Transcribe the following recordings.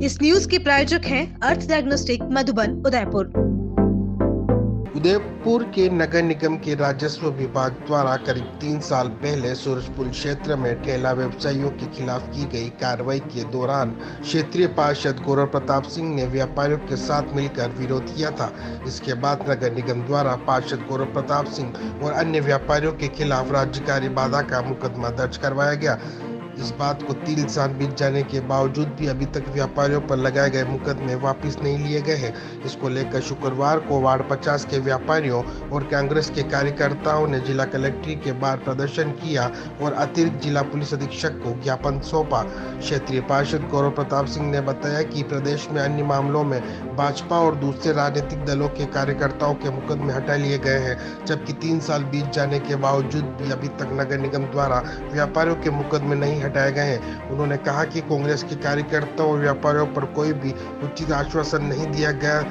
इस न्यूज के प्रायोजक हैं अर्थ डायग्नोस्टिक मधुबन उदयपुर। उदयपुर के नगर निगम के राजस्व विभाग द्वारा करीब 3 साल पहले सूरजपुर क्षेत्र में ठेला व्यवसायियों के खिलाफ की गई कार्रवाई के दौरान क्षेत्रीय पार्षद गौरव प्रताप सिंह ने व्यापारियों के साथ मिलकर विरोध किया था। इसके बाद नगर निगम द्वारा पार्षद गौरव प्रताप सिंह और अन्य व्यापारियों के खिलाफ राज्यकारी बाधा का मुकदमा दर्ज करवाया गया। इस बात को 3 साल बीत जाने के बावजूद भी अभी तक व्यापारियों पर लगाए गए मुकदमे वापस नहीं लिए गए हैं। इसको लेकर शुक्रवार को वार्ड 50 के व्यापारियों और कांग्रेस के कार्यकर्ताओं ने जिला कलेक्ट्रेट के बाहर प्रदर्शन किया और अतिरिक्त जिला पुलिस अधीक्षक को ज्ञापन सौंपा। क्षेत्रीय पार्षद गौरव प्रताप सिंह ने बताया कि प्रदेश में अन्य मामलों में भाजपा और दूसरे राजनीतिक दलों के कार्यकर्ताओं के मुकदमे हटा लिए गए हैं, जबकि 3 साल बीत जाने के बावजूद भी अभी तक नगर निगम द्वारा व्यापारियों के मुकदमे नहीं हटाए गए हैं। उन्होंने कहा कि कांग्रेस के कार्यकर्ताओं और व्यापारियों पर कोई भी उचित आश्वासन नहीं दिया गया,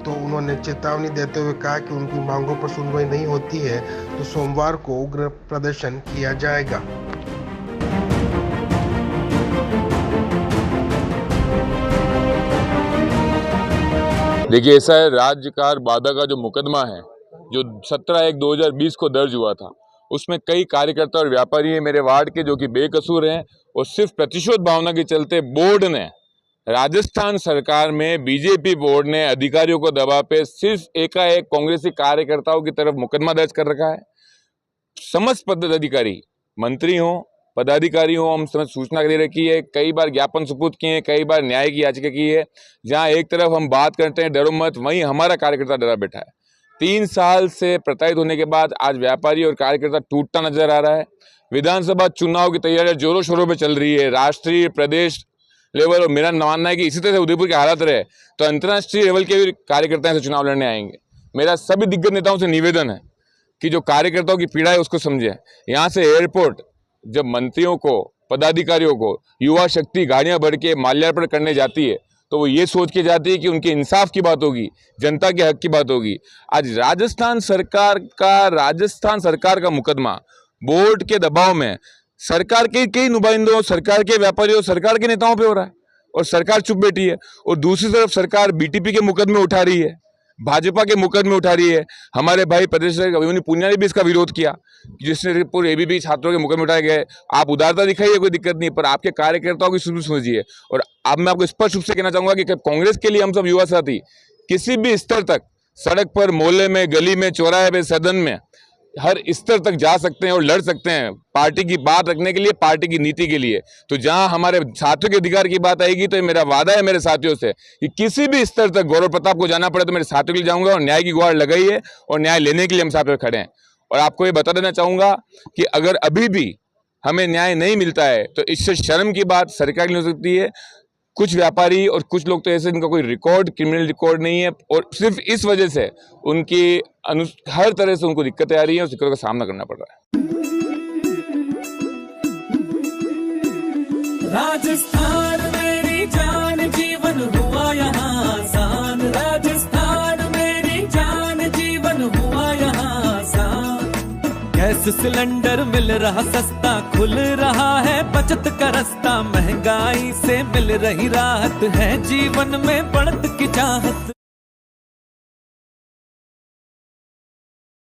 तो उन्होंने चेतावनी देते हुए कहा कि उनकी मांगों पर सुनवाई नहीं होती है तो सोमवार को उग्र प्रदर्शन किया जाएगा। देखिए, ऐसा है, राज्यकार बाधा का जो मुकदमा है जो 17/1/2020 को दर्ज हुआ था, उसमें कई कार्यकर्ता और व्यापारी हैं मेरे वार्ड के जो कि बेकसूर हैं, और सिर्फ प्रतिशोध भावना के चलते बोर्ड ने, राजस्थान सरकार में बीजेपी बोर्ड ने अधिकारियों को दबा पे सिर्फ एकाएक कांग्रेसी कार्यकर्ताओं की तरफ मुकदमा दर्ज कर रखा है। समस्त पदाधिकारी, मंत्री हो, पदाधिकारी हो, हम समझ सूचना दे रखी है, कई बार ज्ञापन सुपुर्द किए हैं, कई बार न्याय की याचिका की है। जहां एक तरफ हम बात करते हैं डरो मत, वहीं हमारा कार्यकर्ता डरा बैठा है। 3 साल से प्रताड़ित होने के बाद आज व्यापारी और कार्यकर्ता टूटता नजर आ रहा है। विधानसभा चुनाव की तैयारियां जोरों शोरों पे चल रही है, राष्ट्रीय, प्रदेश लेवल, और मेरा मानना है कि इसी तरह से उदयपुर की हालत रहे तो अंतर्राष्ट्रीय लेवल के भी कार्यकर्ता से चुनाव लड़ने आएंगे। मेरा सभी दिग्गज नेताओं से निवेदन है कि जो कार्यकर्ताओं की पीड़ा है उसको समझे। यहाँ से एयरपोर्ट जब मंत्रियों को, पदाधिकारियों को युवा शक्ति गाड़ियां भर के माल्यार्पण करने जाती है तो वो ये सोच के जाती है कि उनके इंसाफ की बात होगी, जनता के हक की बात होगी। आज राजस्थान सरकार का मुकदमा बोर्ड के दबाव में सरकार के कई नुमाइंदों, सरकार के व्यापारियों, सरकार के नेताओं पे हो रहा है और सरकार चुप बैठी है। और दूसरी तरफ सरकार बीटीपी के मुकदमे उठा रही है, भाजपा के मुकदमे उठा रही है। हमारे भाई प्रदेश अभिमन्यु पुनिया ने भी इसका विरोध किया, जिसने पूरे एबीपी छात्रों के मुकदमे उठाए गए। आप उदारता दिखाइए, कोई दिक्कत नहीं, पर आपके कार्यकर्ताओं की समझिए। और अब मैं आपको स्पष्ट रूप से कहना चाहूंगा कि कांग्रेस के लिए हम सब युवा साथी किसी भी स्तर तक, सड़क पर, मोहल्ले में, गली में, चौराहे पे, सदन में, हर स्तर तक जा सकते हैं और लड़ सकते हैं पार्टी की बात रखने के लिए, पार्टी की नीति के लिए। तो जहां हमारे साथियों के अधिकार की बात आएगी तो मेरा वादा है मेरे साथियों से कि किसी भी स्तर तक गौरव प्रताप को जाना पड़े तो मेरे साथियों के लिए जाऊंगा और न्याय की गुहार लगाई है और न्याय लेने के लिए हम साथ में खड़े हैं। और आपको ये बता देना चाहूंगा कि अगर अभी भी हमें न्याय नहीं मिलता है तो इससे शर्म की बात सरकार की हो सकती है। कुछ व्यापारी और कुछ लोग तो ऐसे, इनका कोई रिकॉर्ड, क्रिमिनल रिकॉर्ड नहीं है, और सिर्फ इस वजह से उनकी हर तरह से उनको दिक्कतें आ रही हैं और दिक्कतों का सामना करना पड़ रहा है। राजस्थान मेरी जान, जीवन हुआ यहाँ आसान। राजस्थान मेरी जान, जीवन हुआ यहाँ आसान। गैस सिलेंडर मिल रहा सस्ता, खुल रहा है बचत का रास्ता। महंगाई से मिल रही राहत, है जीवन में बढ़त की चाहत।